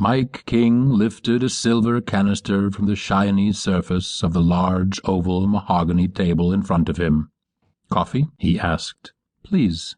Mike King lifted a silver canister from the shiny surface of the large oval mahogany table in front of him. "Coffee?" he asked. "Please."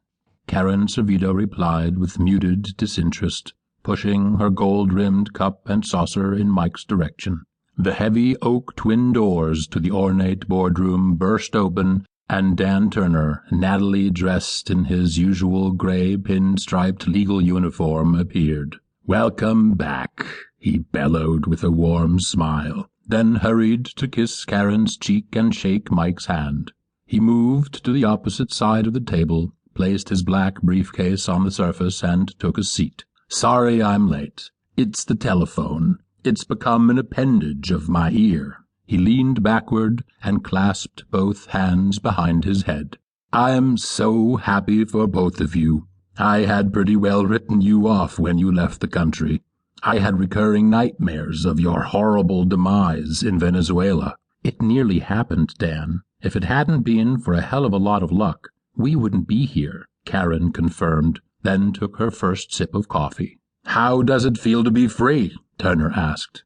Karen Servito replied with muted disinterest, pushing her gold-rimmed cup and saucer in Mike's direction. The heavy oak twin doors to the ornate boardroom burst open, and Dan Turner, nattily dressed in his usual grey pin-striped legal uniform, appeared. "Welcome back," he bellowed with a warm smile, then hurried to kiss Karen's cheek and shake Mike's hand. He moved to the opposite side of the table, placed his black briefcase on the surface, and took a seat. "Sorry I'm late. It's the telephone. It's become an appendage of my ear." He leaned backward and clasped both hands behind his head. "I'm so happy for both of you. I had pretty well written you off when you left the country. I had recurring nightmares of your horrible demise in Venezuela." "It nearly happened, Dan. If it hadn't been for a hell of a lot of luck, we wouldn't be here," Karen confirmed, then took her first sip of coffee. "How does it feel to be free?" Turner asked.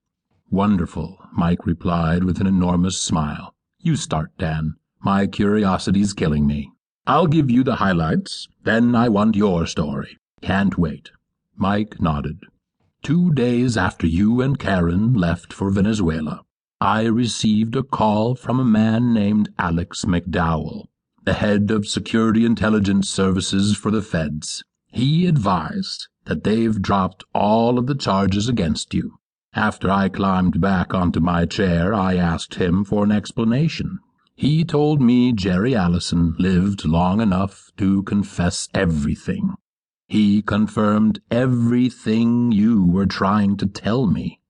"Wonderful," Mike replied with an enormous smile. "You start, Dan. My curiosity's killing me." "I'll give you the highlights, then I want your story." "Can't wait." Mike nodded. 2 days after you and Karen left for Venezuela, I received a call from a man named Alex McDowell, the head of Security Intelligence Services for the Feds. He advised that they've dropped all of the charges against you. After I climbed back onto my chair, I asked him for an explanation. He told me Jerry Allison lived long enough to confess everything. He confirmed everything you were trying to tell me.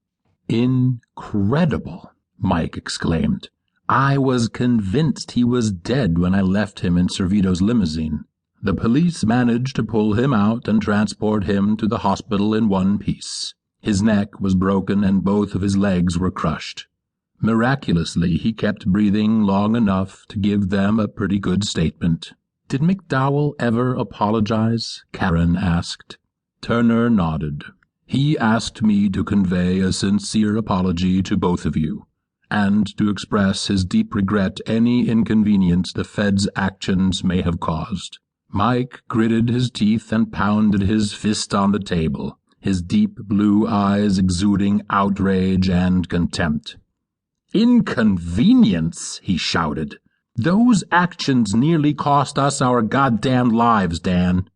"Incredible," Mike exclaimed. "I was convinced he was dead when I left him in Servito's limousine. The police managed to pull him out and transport him to the hospital in one piece. His neck was broken and both of his legs were crushed. Miraculously, he kept breathing long enough to give them a pretty good statement." "Did McDowell ever apologize?" Karen asked. Turner nodded. "He asked me to convey a sincere apology to both of you, and to express his deep regret any inconvenience the Fed's actions may have caused." Mike gritted his teeth and pounded his fist on the table, his deep blue eyes exuding outrage and contempt. "Inconvenience?" he shouted. "Those actions nearly cost us our goddamn lives, Dan.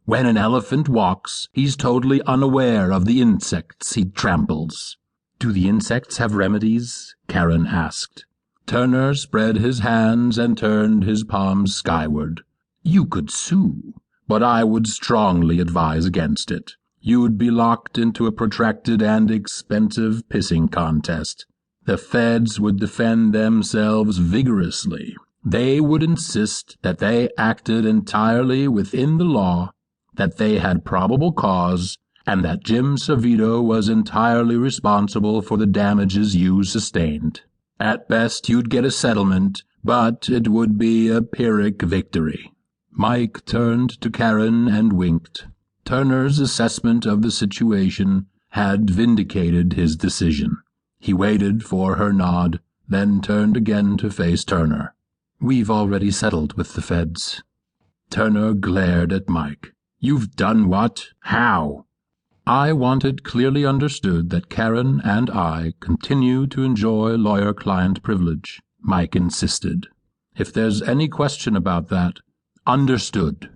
When an elephant walks, he's totally unaware of the insects he tramples." "Do the insects have remedies?" Karen asked. Turner spread his hands and turned his palms skyward. "You could sue, but I would strongly advise against it. You'd be locked into a protracted and expensive pissing contest. The Feds would defend themselves vigorously. They would insist that they acted entirely within the law, that they had probable cause, and that Jim Servito was entirely responsible for the damages you sustained. At best, you'd get a settlement, but it would be a Pyrrhic victory." Mike turned to Karen and winked. Turner's assessment of the situation had vindicated his decision. He waited for her nod, then turned again to face Turner. "We've already settled with the Feds." Turner glared at Mike. "You've done what? How?" "I want it clearly understood that Karen and I continue to enjoy lawyer-client privilege," Mike insisted. "If there's any question about that, understood.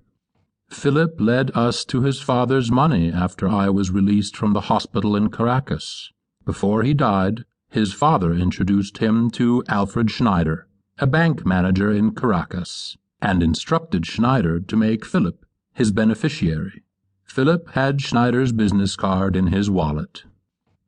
Philip led us to his father's money after I was released from the hospital in Caracas. Before he died, his father introduced him to Alfred Schneider, a bank manager in Caracas, and instructed Schneider to make Philip his beneficiary. Philip had Schneider's business card in his wallet."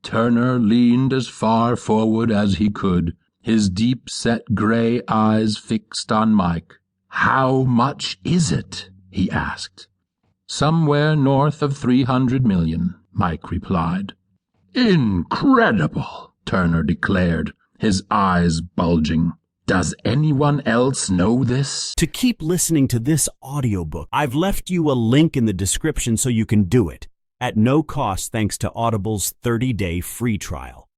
Turner leaned as far forward as he could, his deep-set gray eyes fixed on Mike. "How much is it?" he asked. "Somewhere north of 300 million, Mike replied. "Incredible," Turner declared, his eyes bulging. "Does anyone else know this?" To keep listening to this audiobook, I've left you a link in the description so you can do it. at no cost thanks to Audible's 30-day free trial.